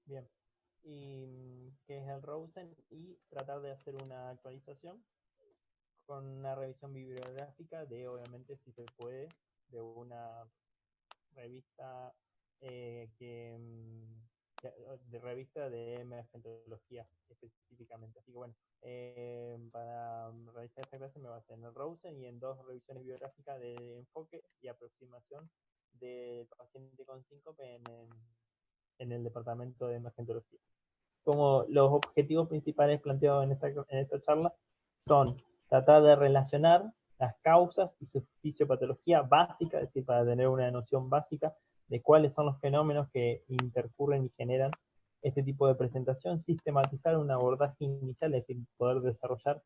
Bien. Y qué es el Rosen y tratar de hacer una actualización con una revisión bibliográfica de, obviamente, si se puede, de una revista de revista de emergentología específicamente. Así que bueno, para realizar esta clase me basé en el Rosen y en dos revisiones biográficas de enfoque y aproximación del paciente con síncope en el departamento de emergentología. Como los objetivos principales planteados en esta charla son tratar de relacionar las causas y su fisiopatología básica, es decir, para tener una noción básica de cuáles son los fenómenos que intercurren y generan este tipo de presentación, sistematizar un abordaje inicial, es decir, poder desarrollar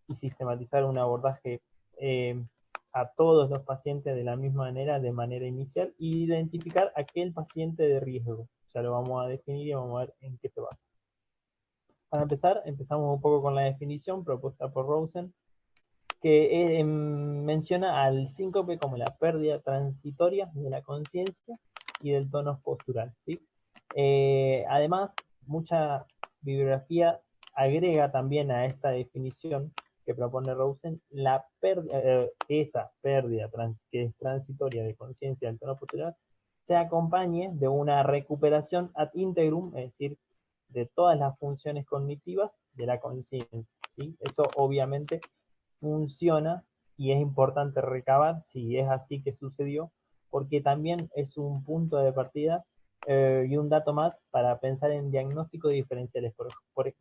y sistematizar un abordaje a todos los pacientes de la misma manera, de manera inicial, y identificar aquel paciente de riesgo. Ya lo vamos a definir y vamos a ver en qué se basa. Para empezar, empezamos un poco con la definición propuesta por Rosen, que menciona al síncope como la pérdida transitoria de la conciencia y del tono postural, ¿sí? Además, mucha bibliografía agrega también a esta definición que propone Rosen esa pérdida que es transitoria de conciencia del tono postural se acompañe de una recuperación ad integrum, es decir, de todas las funciones cognitivas de la conciencia, ¿sí? Eso obviamente funciona y es importante recabar si es así que sucedió, porque también es un punto de partida y un dato más para pensar en diagnósticos diferenciales.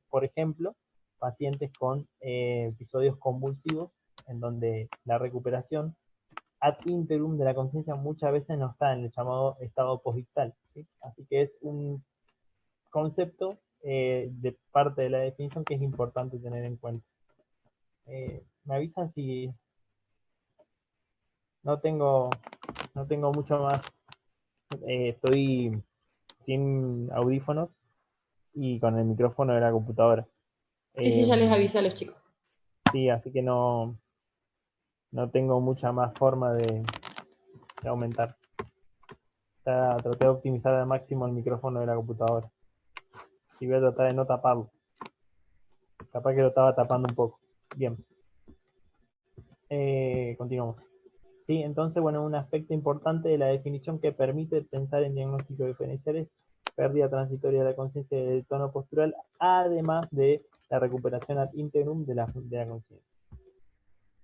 Por ejemplo, pacientes con episodios convulsivos, en donde la recuperación ad integrum de la conciencia muchas veces no está en el llamado estado posdictal, ¿sí? Así que es un concepto de parte de la definición que es importante tener en cuenta. Me avisan si no tengo, no tengo mucho más. Estoy sin audífonos y con el micrófono de la computadora. Sí, sí, Eh, ya les avisé a los chicos. sí, así que no tengo mucha más forma de aumentar. Traté de optimizar al máximo el micrófono de la computadora. Y voy a tratar de no taparlo. Capaz que lo estaba tapando un poco. Bien, continuamos. Sí, entonces, bueno, un aspecto importante de la definición que permite pensar en diagnósticos diferenciales, pérdida transitoria de la conciencia del tono postural, además de la recuperación ad integrum de la conciencia.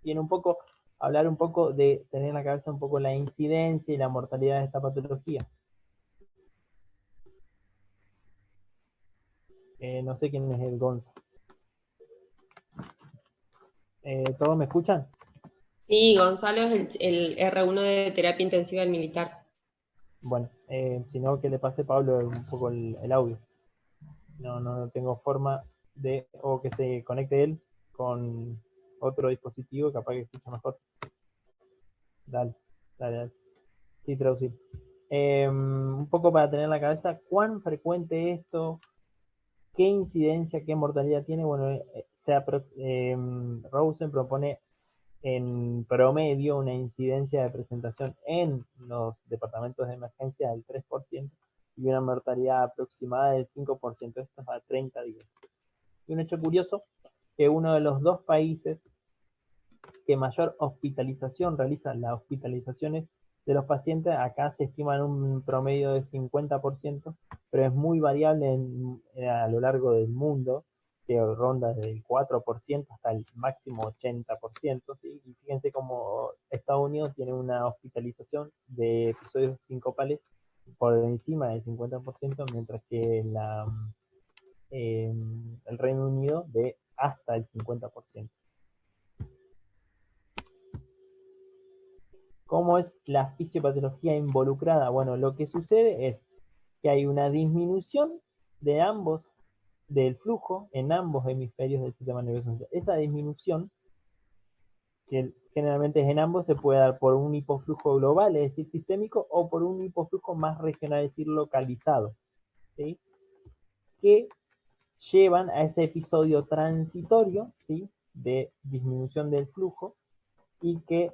Y en un poco, hablar un poco de tener en la cabeza un poco la incidencia y la mortalidad de esta patología. No sé quién es el Gonza. ¿Todos me escuchan? Sí, Gonzalo es el R1 de terapia intensiva del militar. Bueno, si no, que le pase a Pablo un poco el audio. No tengo forma de, o que se conecte él con otro dispositivo, capaz que escucha mejor. Dale, dale. Sí, traducir. Un poco para tener en la cabeza cuán frecuente es esto, qué incidencia, qué mortalidad tiene. Bueno, Rosen propone en promedio una incidencia de presentación en los departamentos de emergencia del 3% y una mortalidad aproximada del 5%. Esto es a 30 días. Y un hecho curioso, que uno de los dos países que mayor hospitalización realiza las hospitalizaciones de los pacientes, acá se estima en un promedio de 50%, pero es muy variable a lo largo del mundo, que ronda desde el 4% hasta el máximo 80%, ¿sí? Y fíjense cómo Estados Unidos tiene una hospitalización de episodios sincopales por encima del 50%, mientras que el Reino Unido de hasta el 50%. ¿Cómo es la fisiopatología involucrada? Bueno, lo que sucede es que hay una disminución de ambos, del flujo en ambos hemisferios del sistema nervioso central. Esa disminución, que generalmente es en ambos, se puede dar por un hipoflujo global, es decir, sistémico, o por un hipoflujo más regional, es decir, localizado, ¿sí? Que llevan a ese episodio transitorio, ¿sí? De disminución del flujo y que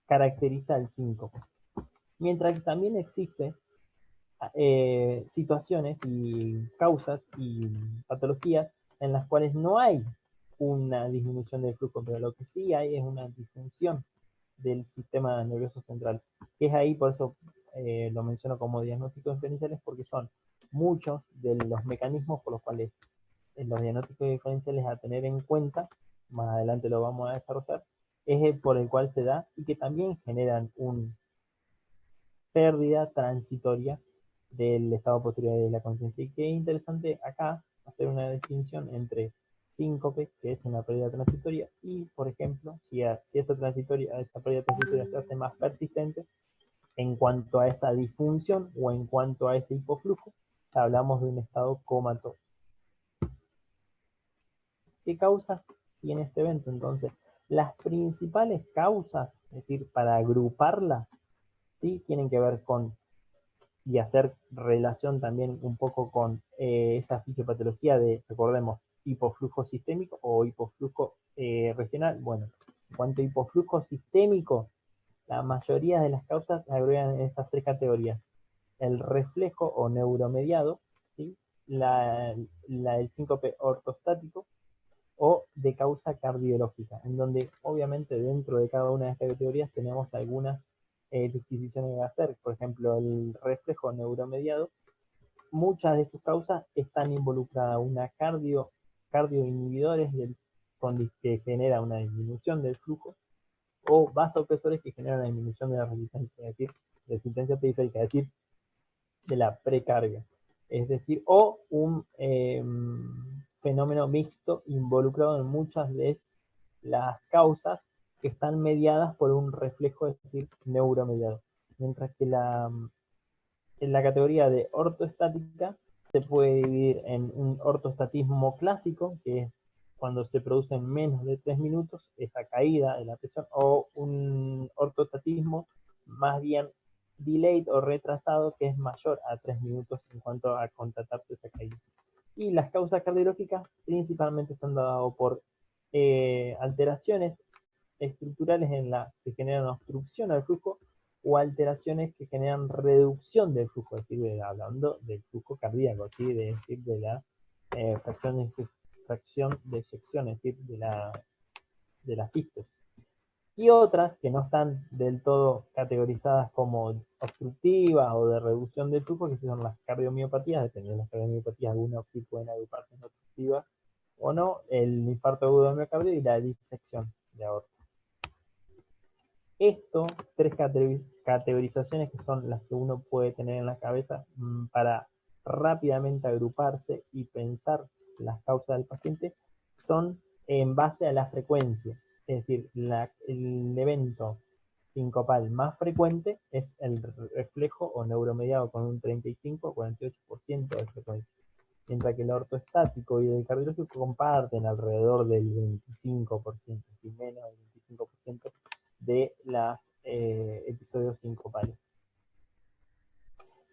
caracteriza el síncope. Mientras que también existe situaciones y causas y patologías en las cuales no hay una disminución del flujo, pero lo que sí hay es una disfunción del sistema nervioso central, que es ahí, por eso lo menciono como diagnósticos diferenciales, porque son muchos de los mecanismos por los cuales los diagnósticos diferenciales a tener en cuenta, más adelante lo vamos a desarrollar, es el por el cual se da y que también generan una pérdida transitoria del estado posterior de la conciencia. Y que es interesante acá hacer una distinción entre síncope, que es una pérdida transitoria, y, por ejemplo, si esa pérdida transitoria se hace más persistente en cuanto a esa disfunción o en cuanto a ese hipoflujo, hablamos de un estado comatoso. ¿Qué causas tiene este evento? Entonces, las principales causas, es decir, para agruparlas, ¿sí? Tienen que ver con, y hacer relación también un poco con esa fisiopatología de, recordemos, hipoflujo sistémico o hipoflujo regional. Bueno, en cuanto a hipoflujo sistémico, la mayoría de las causas se agrupan en estas tres categorías: el reflejo o neuromediado, ¿sí? El síncope ortostático o de causa cardiológica, en donde obviamente dentro de cada una de estas categorías tenemos algunas disquisiciones que hacer. Por ejemplo, el reflejo neuromediado, muchas de sus causas están involucradas una cardioinhibidores que genera una disminución del flujo, o vasopresores que generan una disminución de la resistencia, es decir, resistencia periférica, es decir, de la precarga, es decir, o un fenómeno mixto involucrado en muchas de las causas que están mediadas por un reflejo, es decir, neuromediado. Mientras que en la categoría de ortoestática se puede dividir en un ortoestatismo clásico, que es cuando se produce en menos de 3 minutos esa caída de la presión, o un ortoestatismo más bien delayed o retrasado, que es mayor a 3 minutos en cuanto a contratarse esa caída. Y las causas cardiológicas principalmente están dadas por alteraciones estructurales en la que generan obstrucción al flujo, o alteraciones que generan reducción del flujo, es decir, hablando del flujo cardíaco, ¿sí? De decir, de la fracción de eyección, es decir, de la sístole. Y otras que no están del todo categorizadas como obstructivas o de reducción del flujo, que son las cardiomiopatías. Dependiendo de las cardiomiopatías, algunas sí pueden agruparse en obstructivas o no: el infarto agudo de miocardio y la disección de aorta. Esto, tres categorizaciones que son las que uno puede tener en la cabeza para rápidamente agruparse y pensar las causas del paciente, son en base a la frecuencia. Es decir, el evento sincopal más frecuente es el reflejo o neuromediado, con un 35-48% de frecuencia. Mientras que el ortoestático y el cardiológico comparten alrededor del 25%, y menos del 25% de los episodios sincopales.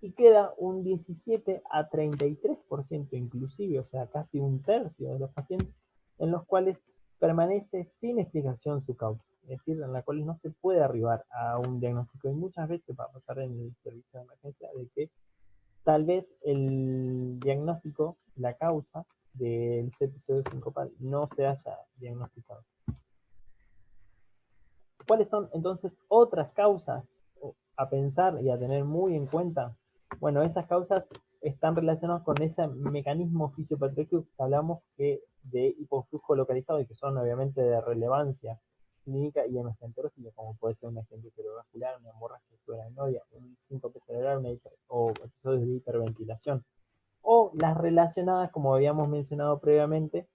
Y queda un 17-33% inclusive, o sea, casi un tercio de los pacientes, en los cuales permanece sin explicación su causa, es decir, en la cual no se puede arribar a un diagnóstico. Y muchas veces va a pasar en el servicio de emergencia de que tal vez el diagnóstico, la causa del episodio sincopal no se haya diagnosticado. ¿Cuáles son entonces otras causas a pensar y a tener muy en cuenta? Bueno, esas causas están relacionadas con ese mecanismo fisiopatológico que hablamos de hipoflujo localizado, y que son obviamente de relevancia clínica y emergentológica, como puede ser un agente cerebrovascular, una hemorragia subaracnoidea, un síncope cerebral, o episodios de hiperventilación, o las relacionadas, como habíamos mencionado previamente,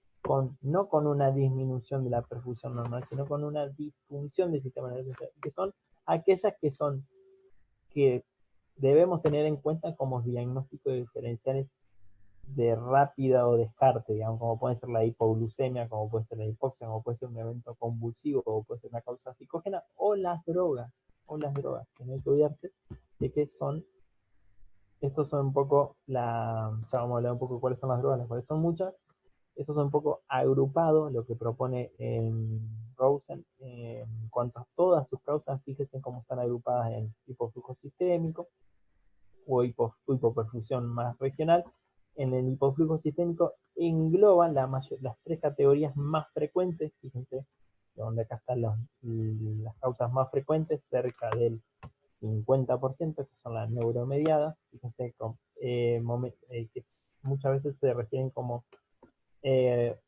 no con una disminución de la perfusión normal, sino con una disfunción del sistema nervioso, que son aquellas que debemos tener en cuenta como diagnósticos diferenciales de rápida o descarte, digamos, como puede ser la hipoglucemia, como puede ser la hipoxia, como puede ser un evento convulsivo, como puede ser una causa psicógena, o las drogas, que no hay que olvidarse de que estos son un poco ya vamos a hablar un poco de cuáles son las drogas, las cuales son muchas. Estos son un poco agrupados, lo que propone Rosen en cuanto a todas sus causas. Fíjense cómo están agrupadas en hipoflujo sistémico, o hipoperfusión más regional. En el hipoflujo sistémico engloban las tres categorías más frecuentes, fíjense, donde acá están las causas más frecuentes, cerca del 50%, que son las neuromediadas, fíjense, que muchas veces se refieren como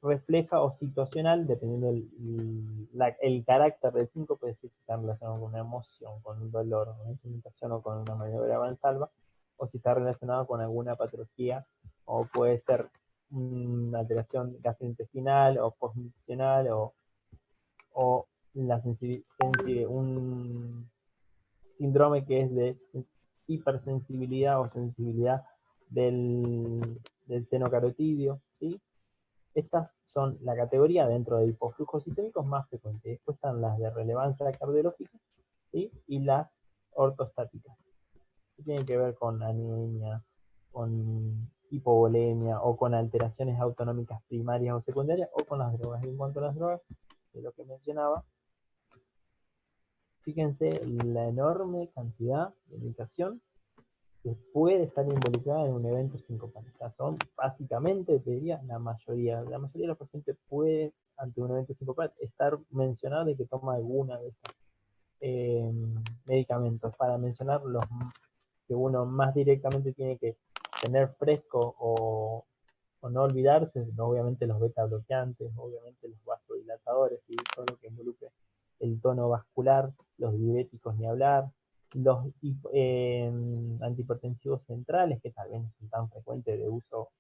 refleja o situacional, dependiendo el carácter del 5, puede ser si está relacionado con una emoción, con un dolor, con una instrumentación o con una maniobra avanzada, o si está relacionado con alguna patología, o puede ser una alteración gastrointestinal o postnutricional o un síndrome que es de hipersensibilidad o sensibilidad del seno carotidio, ¿sí? Estas son la categoría dentro de hipoflujos sistémicos más frecuentes. Después están las de relevancia cardiológica, ¿sí? Y las ortostáticas, que tienen que ver con anemia, con hipovolemia o con alteraciones autonómicas primarias o secundarias o con las drogas. Y en cuanto a las drogas, de lo que mencionaba, fíjense la enorme cantidad de medicación que puede estar involucrada en un evento sincopal. O sea, son básicamente, te diría, la mayoría de los pacientes puede, ante un evento sincopal, estar mencionado de que toma alguna de estos medicamentos. Para mencionar los que uno más directamente tiene que tener fresco o no olvidarse, obviamente los beta bloqueantes, obviamente los vasodilatadores, y todo lo que involucre el tono vascular, los diuréticos ni hablar, los antihipertensivos centrales, que tal vez no son tan frecuentes de uso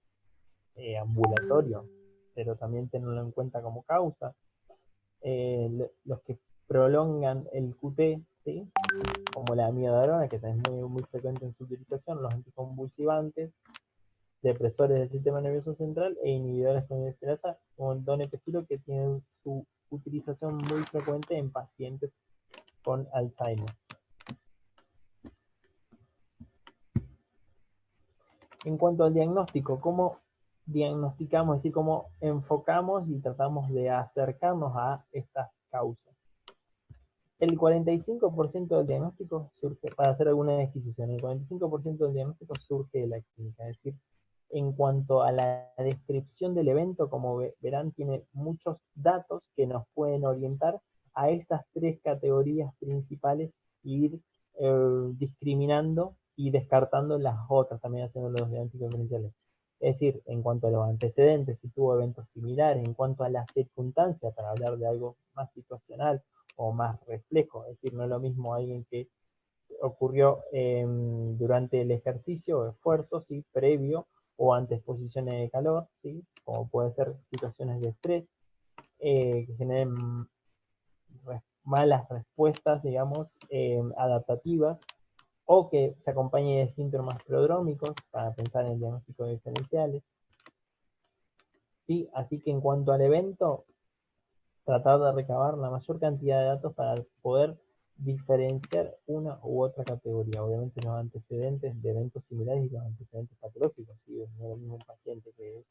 ambulatorio, pero también tenerlo en cuenta como causa, los que prolongan el QT, ¿sí? Como la amiodarona, que también es muy frecuente en su utilización, los anticonvulsivantes, depresores del sistema nervioso central e inhibidores de esterasa, como el donepezilo, que tienen su utilización muy frecuente en pacientes con Alzheimer. En cuanto al diagnóstico, ¿cómo diagnosticamos? Es decir, cómo enfocamos y tratamos de acercarnos a estas causas. El 45% del diagnóstico surge, para hacer alguna adquisición, el 45% del diagnóstico surge de la clínica, es decir, en cuanto a la descripción del evento, como verán, tiene muchos datos que nos pueden orientar a esas tres categorías principales e ir discriminando y descartando las otras, también haciendo los diagnósticos diferenciales. Es decir, en cuanto a los antecedentes, si tuvo eventos similares, en cuanto a las circunstancias, para hablar de algo más situacional o más reflejo, es decir, no es lo mismo alguien que ocurrió durante el ejercicio o esfuerzo, ¿sí? Previo o ante exposiciones de calor, ¿sí? Como puede ser situaciones de estrés, que generen malas respuestas, digamos, adaptativas, o que se acompañe de síntomas prodrómicos, para pensar en diagnósticos diferenciales. ¿Sí? Así que en cuanto al evento, tratar de recabar la mayor cantidad de datos para poder diferenciar una u otra categoría. Obviamente los antecedentes de eventos similares y los antecedentes patológicos. ¿Sí? No es lo mismo un paciente que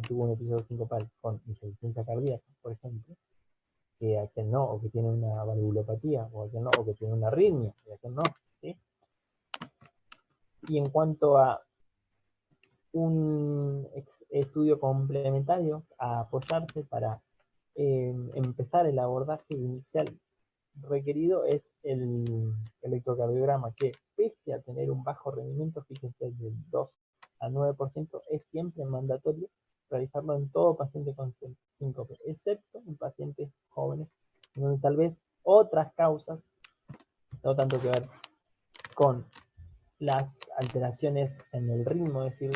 tuvo un episodio sincopal con insuficiencia cardíaca, por ejemplo, que aquel no, o que tiene una valvulopatía, o aquel no, o que tiene una arritmia, y aquel no. ¿Sí? Y en cuanto a un estudio complementario a apoyarse para empezar el abordaje inicial requerido, es el electrocardiograma, que pese a tener un bajo rendimiento, fíjense, del 2 a 9%, es siempre mandatorio realizarlo en todo paciente con síncope, excepto en pacientes jóvenes, donde tal vez otras causas, no tanto que ver con las alteraciones en el ritmo, es decir,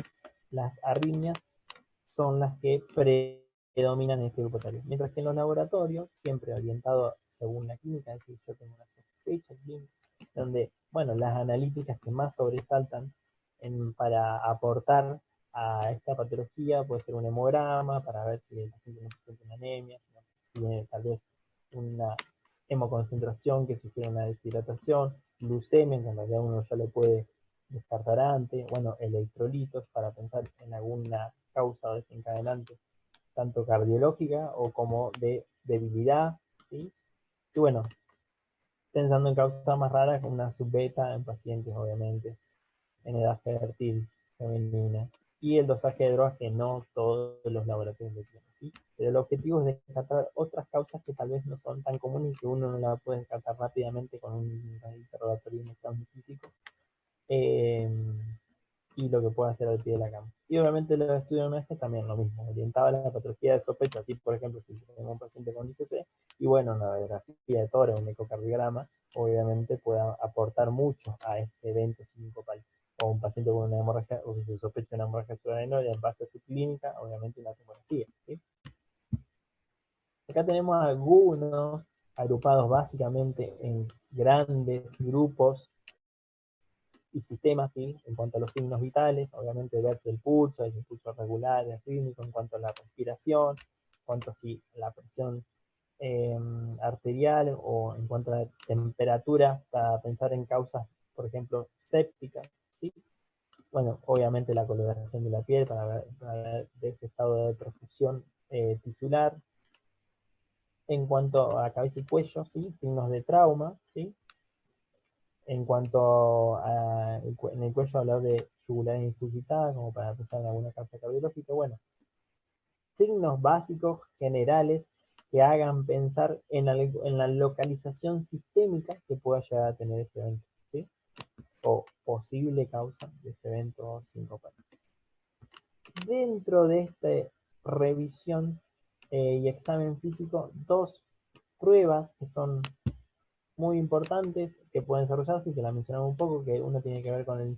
las arritmias, son las que predominan en este grupo etario. Mientras que en los laboratorios, siempre orientado según la clínica, es decir, yo tengo una sospecha clínica, donde, bueno, las analíticas que más sobresaltan para aportar a esta patología puede ser un hemograma, para ver si el paciente no presenta una anemia, si tiene tal vez una hemoconcentración que sugiere una deshidratación, glucemia, que en realidad uno ya lo puede descartar antes, bueno, electrolitos, para pensar en alguna causa desencadenante, tanto cardiológica o como de debilidad, ¿sí? Y bueno, pensando en causas más raras, como una subbeta en pacientes, obviamente, en edad fértil femenina. Y el dosaje de drogas que no todos los laboratorios lo tienen, ¿sí? Pero el objetivo es descartar otras causas que tal vez no son tan comunes y que uno no la puede descartar rápidamente con un interrogatorio y un examen físico. Y lo que puede hacer al pie de la cama. Y obviamente los estudios de emergencia también lo mismo, orientaba a la patología de sospecha, así por ejemplo si tenemos un paciente con ICC, y bueno, una radiografía de tórax, un ecocardiograma, obviamente puede aportar mucho a este evento sincopal. O un paciente con una hemorragia, o que se sospecha una hemorragia subarachnoidea en base a su clínica, obviamente una tomografía, ¿sí? Acá tenemos algunos agrupados básicamente en grandes grupos y sistemas, ¿sí? En cuanto a los signos vitales, obviamente verse el pulso regular, el rítmico, en cuanto a la respiración, en cuanto a si la presión arterial o en cuanto a la temperatura, para pensar en causas, por ejemplo, sépticas, ¿sí? Bueno, obviamente la coloración de la piel para ver de ese estado de perfusión tisular. En cuanto a cabeza y cuello, ¿sí? Signos de trauma, ¿sí? En cuanto a en el cuello, hablar de yugular incursitada, como para pensar en alguna causa cardiológica. Bueno, signos básicos generales que hagan pensar en la localización sistémica que pueda llegar a tener ese evento, ¿sí? O posible causa de ese evento sincopal. Dentro de esta revisión y examen físico, dos pruebas que son muy importantes que pueden desarrollarse y que la mencionamos un poco, que uno tiene que ver con el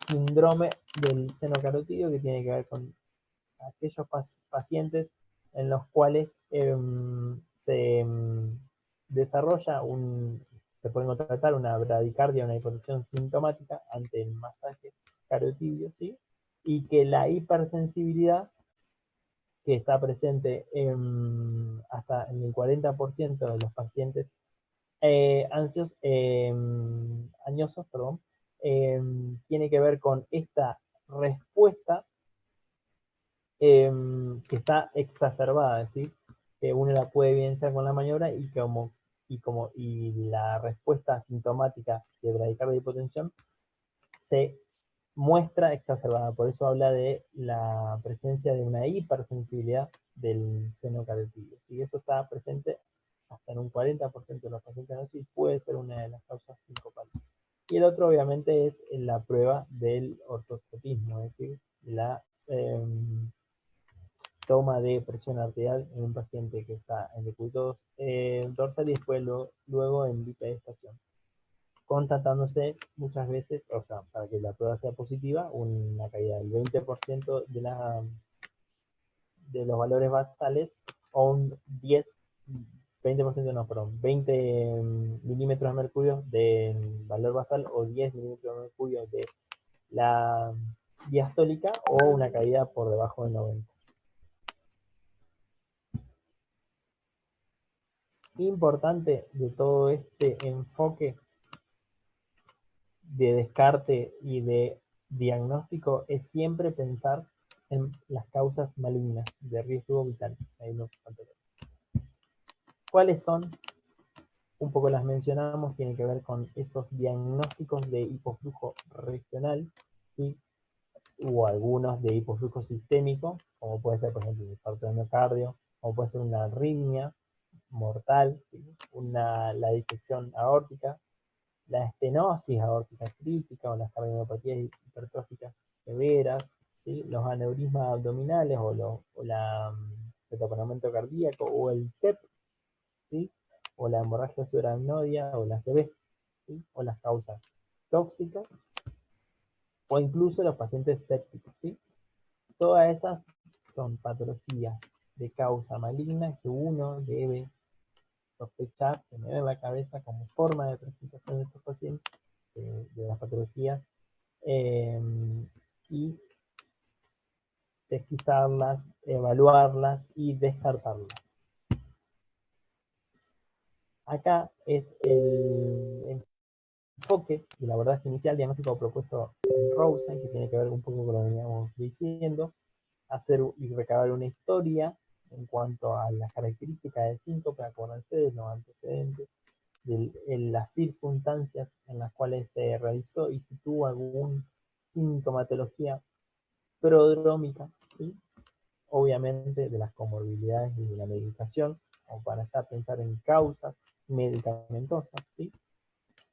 síndrome del seno carotídeo, que tiene que ver con aquellos pacientes en los cuales se desarrolla se puede contratar una bradicardia, una hipotensión sintomática ante el masaje carotídeo, ¿sí? Y que la hipersensibilidad que está presente hasta en el 40% de los pacientes añosos, perdón, tiene que ver con esta respuesta que está exacerbada, es decir, que uno la puede evidenciar con la maniobra y la respuesta sintomática de bradicardia y hipotensión se muestra exacerbada. Por eso habla de la presencia de una hipersensibilidad del seno carotídeo. Y eso está presente hasta en un 40% de los pacientes y puede ser una de las causas sincopales. Y el otro, obviamente, es la prueba del ortoscopismo, es decir, la toma de presión arterial en un paciente que está en decúbito dorsal y después luego en bipedestación, constatándose muchas veces, o sea, para que la prueba sea positiva, una caída del 20% de los valores basales o un 20% no, perdón, 20 milímetros de mercurio del valor basal o 10 milímetros de mercurio de la diastólica o una caída por debajo de 90. Importante de todo este enfoque de descarte y de diagnóstico es siempre pensar en las causas malignas de riesgo vital. ¿Cuáles son? Un poco las mencionamos, tienen que ver con esos diagnósticos de hipoflujo regional, ¿sí? O algunos de hipoflujo sistémico, como puede ser, por ejemplo, el infarto de miocardio, como puede ser una arritmia mortal, ¿sí? La disección aórtica, la estenosis aórtica crítica o las cardiomiopatías hipertróficas severas, ¿sí? Los aneurismas abdominales el taponamiento cardíaco o el TEP, ¿sí? O la hemorragia subaracnoidea o la ACV, ¿sí? O las causas tóxicas o incluso los pacientes sépticos, ¿sí? Todas esas son patologías de causa maligna que uno debe sospechar, tener en la cabeza como forma de presentación de estos pacientes, de las patologías, y pesquisarlas, evaluarlas y descartarlas. Acá es el enfoque y la verdad es que inicial diagnóstico propuesto en Rosen, que tiene que ver un poco con lo que veníamos diciendo, hacer y recabar una historia en cuanto a las características del síncope, acordarse de los antecedentes, en las circunstancias en las cuales se realizó y si tuvo algún sintomatología prodrómica, ¿sí? Obviamente de las comorbilidades y de la medicación, o para ya pensar en causas medicamentosas, ¿sí?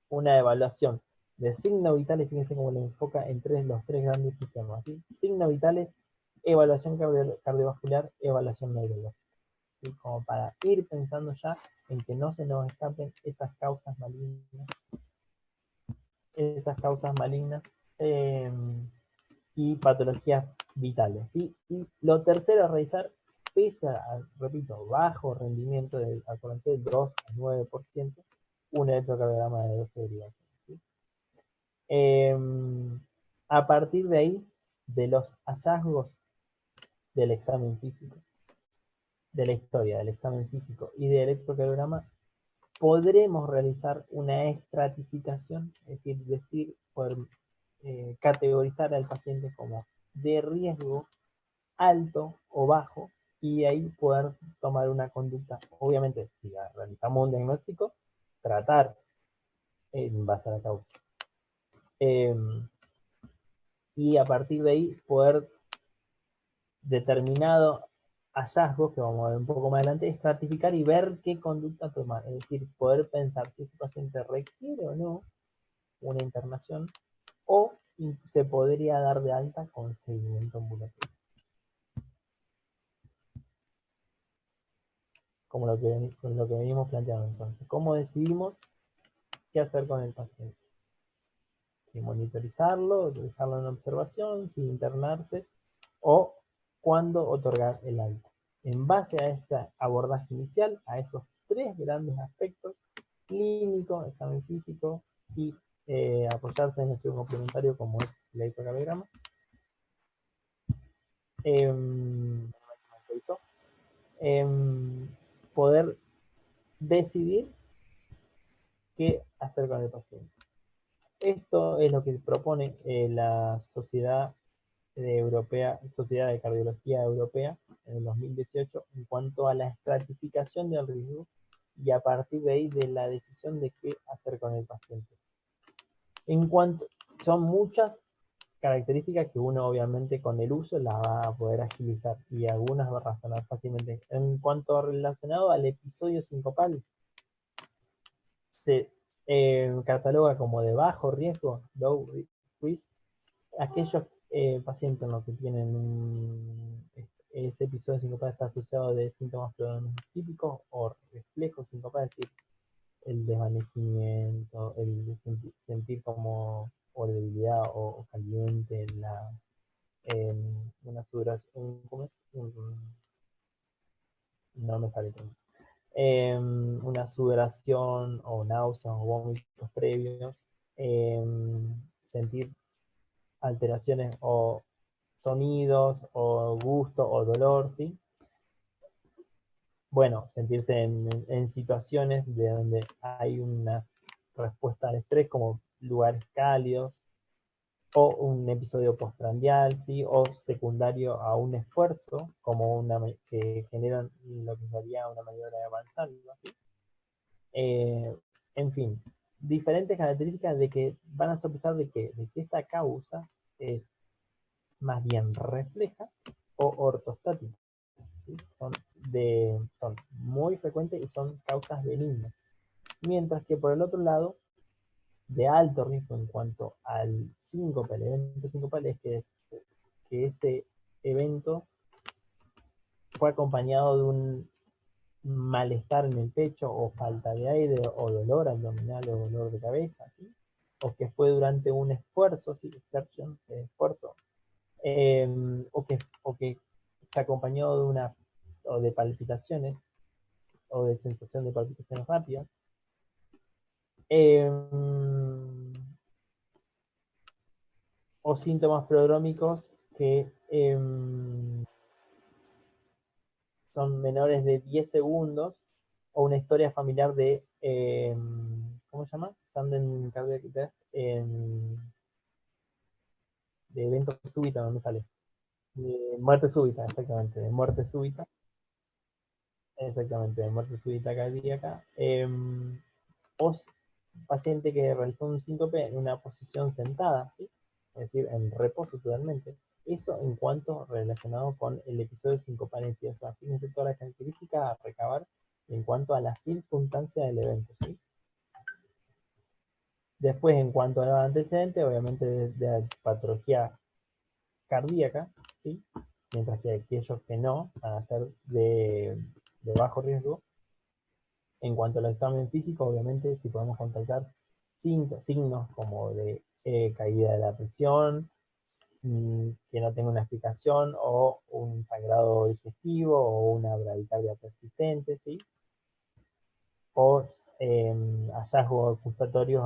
Una evaluación de signos vitales, fíjense cómo le enfoca en los tres grandes sistemas, ¿sí? Signos vitales, evaluación cardiovascular, evaluación neurológica, ¿sí? Como para ir pensando ya en que no se nos escapen esas causas malignas y patologías vitales, ¿sí? Y lo tercero a revisar, pese a, repito, bajo rendimiento del 2 a 9%, un electrocardiograma de 12 derivaciones, ¿sí? A partir de ahí, de los hallazgos del examen físico, de la historia del examen físico y del electrocardiograma, podremos realizar una estratificación, es decir, poder categorizar al paciente como de riesgo alto o bajo, y ahí poder tomar una conducta. Obviamente, si realizamos un diagnóstico, tratar en base a la causa. Y a partir de ahí poder determinado hallazgos, que vamos a ver un poco más adelante, estratificar y ver qué conducta tomar. Es decir, poder pensar si ese paciente requiere o no una internación, o se podría dar de alta con seguimiento ambulatorio. Como lo que venimos planteando entonces. ¿Cómo decidimos qué hacer con el paciente? Si monitorizarlo, dejarlo en observación, si internarse, o cuándo otorgar el alta. En base a este abordaje inicial, a esos tres grandes aspectos, clínico, examen físico y apoyarse en estudio complementario como es el electrocardiograma, poder decidir qué hacer con el paciente. Esto es lo que propone la Sociedad Sociedad de Cardiología Europea en el 2018 en cuanto a la estratificación del riesgo y a partir de ahí de la decisión de qué hacer con el paciente. Son muchas características que uno obviamente con el uso las va a poder agilizar y algunas va a razonar fácilmente. En cuanto a relacionado al episodio sincopal, se cataloga como de bajo riesgo, low risk, aquellos pacientes en los que tienen ese episodio sincopal está asociado de síntomas prodrómicos típicos o reflejos sincopales, es decir, el desvanecimiento, el sentir como o debilidad o caliente, una sudoración, ¿cómo es? No me sale tanto. Una sudoración o náuseas o vómitos previos, sentir alteraciones o sonidos o gusto o dolor, ¿sí? Bueno, sentirse en situaciones de donde hay una respuesta al estrés como lugares cálidos o un episodio postprandial, ¿sí? O secundario a un esfuerzo como que generan lo que sería una maniobra de avanzando, ¿sí? En fin, diferentes características de que van a sospechar de que esa causa es más bien refleja o ortostática, ¿sí? Son muy frecuentes y son causas benignas. Mientras que por el otro lado, de alto riesgo en cuanto al síncope, el evento sincopal, es que ese evento fue acompañado de un malestar en el pecho o falta de aire o dolor abdominal o dolor de cabeza, ¿sí? O que fue durante un esfuerzo, ¿sí? Exertion, esfuerzo, o que se acompañó o de palpitaciones o de sensación de palpitaciones rápidas. O síntomas prodrómicos que son menores de 10 segundos, o una historia familiar de, ¿cómo se llama? Sudden Cardiac Death, de evento súbito, ¿dónde sale? De muerte súbita, exactamente, de muerte súbita. Exactamente, de muerte súbita cardíaca. O paciente que realizó un síncope en una posición sentada, ¿sí? es decir, en reposo totalmente. Eso en cuanto relacionado con el episodio de sincopalencia, o sea, fíjense todas las características a recabar en cuanto a las circunstancias del evento, ¿sí? Después, en cuanto a los antecedentes, obviamente de patología cardíaca, ¿sí? Mientras que aquellos que no van a ser de bajo riesgo. En cuanto al examen físico, obviamente, si podemos contactar signos como de caída de la presión, que no tenga una explicación, o un sangrado digestivo, o una bradicardia persistente, ¿sí? O hallazgos gustatorios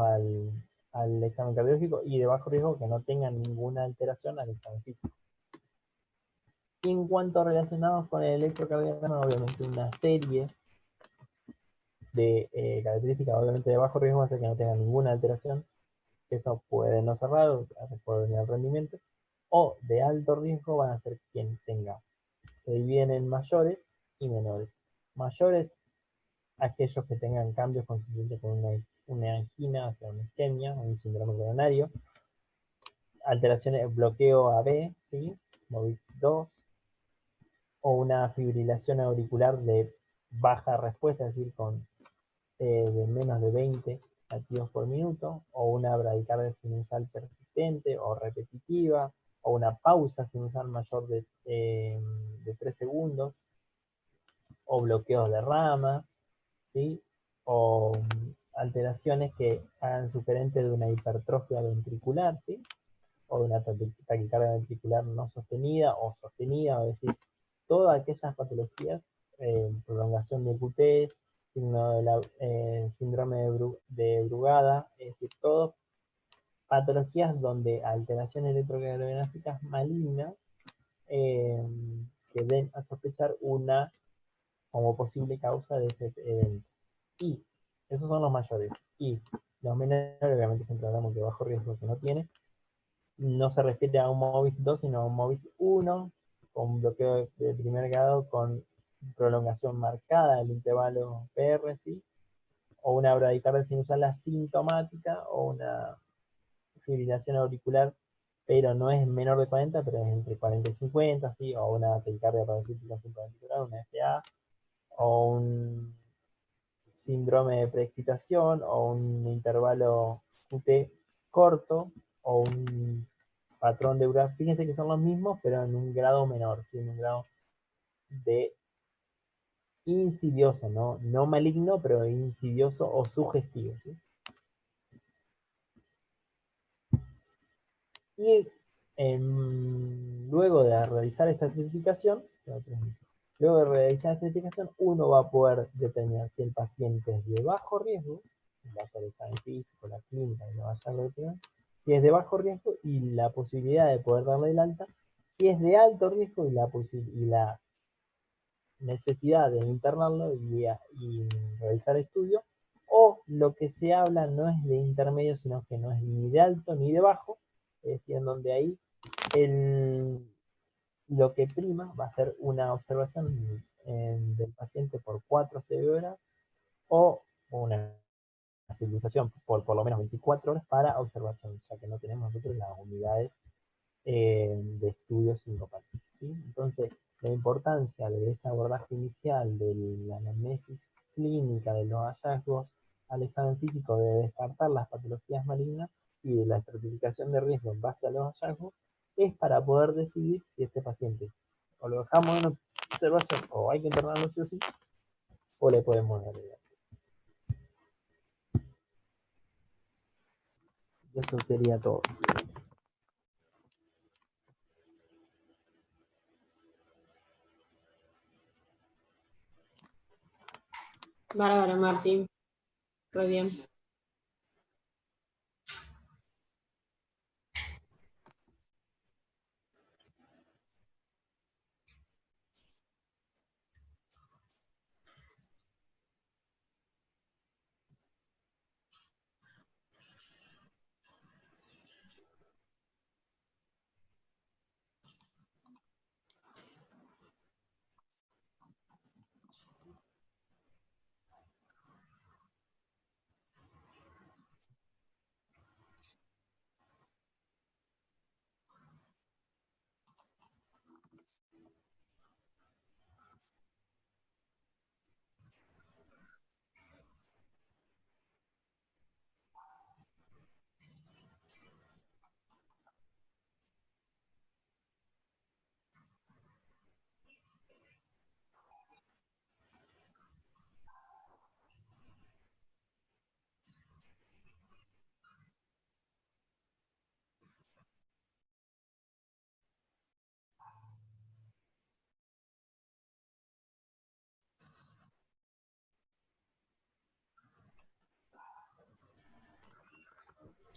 al examen cardiológico y de bajo riesgo que no tengan ninguna alteración al examen físico. Y en cuanto relacionados con el electrocardiograma, obviamente una serie de características, obviamente de bajo riesgo, hace que no tenga ninguna alteración. Eso puede no cerrar, puede venir al rendimiento. O de alto riesgo van a ser quien tenga. Se dividen en mayores y menores. Mayores, aquellos que tengan cambios consistentes con una angina, o sea, una isquemia, un síndrome coronario, alteraciones, bloqueo AB, ¿sí? MOVIC 2, o una fibrilación auricular de baja respuesta, es decir, con de menos de 20 latidos por minuto, o una bradicardia sinusal persistente o repetitiva, o una pausa sinusal mayor de 3 segundos, o bloqueos de rama, ¿sí? O alteraciones que hagan sugerente de una hipertrofia ventricular, ¿sí? O de una taquicardia ventricular no sostenida o sostenida, es decir, todas aquellas patologías, prolongación de QT, síndrome de Brugada, es decir, todas patologías donde alteraciones electrocardiográficas malignas que den a sospechar una como posible causa de ese evento. Y esos son los mayores. Y los menores, obviamente, siempre hablamos de bajo riesgo que no tiene. No se refiere a un MOVIS 2, sino a un MOVIS 1, con bloqueo de primer grado, con prolongación marcada del intervalo PR, ¿sí? O una bradicardia sinusal asintomática, o una fibrilación auricular, pero no es menor de 40, pero es entre 40 y 50, ¿sí? O una taquicardia paroxística subventricular, una FA, o un síndrome de preexcitación, o un intervalo QT corto, o un patrón de Brugada. Fíjense que son los mismos, pero en un grado menor, ¿sí? En un grado de insidioso, ¿no? No maligno, pero insidioso o sugestivo, ¿sí? Y luego de realizar esta certificación, uno va a poder determinar si el paciente es de bajo riesgo, va a ser el examen físico, la clínica, y lo vaya a retirar, si es de bajo riesgo y la posibilidad de poder darle el alta, si es de alto riesgo y la necesidad de internarlo y realizar estudio, o lo que se habla no es de intermedio, sino que no es ni de alto ni de bajo, es decir, en donde ahí lo que prima va a ser una observación del paciente por 4 a 6 horas, o una civilización por lo menos 24 horas para observación, ya que no tenemos nosotros las unidades de estudios sincopáticos, ¿sí? Entonces, la importancia de ese abordaje inicial de la anamnesis clínica de los hallazgos al examen físico de descartar las patologías malignas y de la estratificación de riesgo en base a los hallazgos es para poder decidir si este paciente o lo dejamos en observación o hay que internarlo sí o sí, o le podemos dar. Eso sería todo. Bárbara, Martín. Muy bien.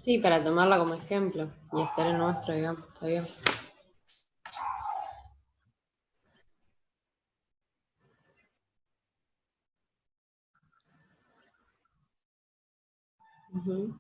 Sí, para tomarla como ejemplo y hacer el nuestro, digamos, está bien. Ujú.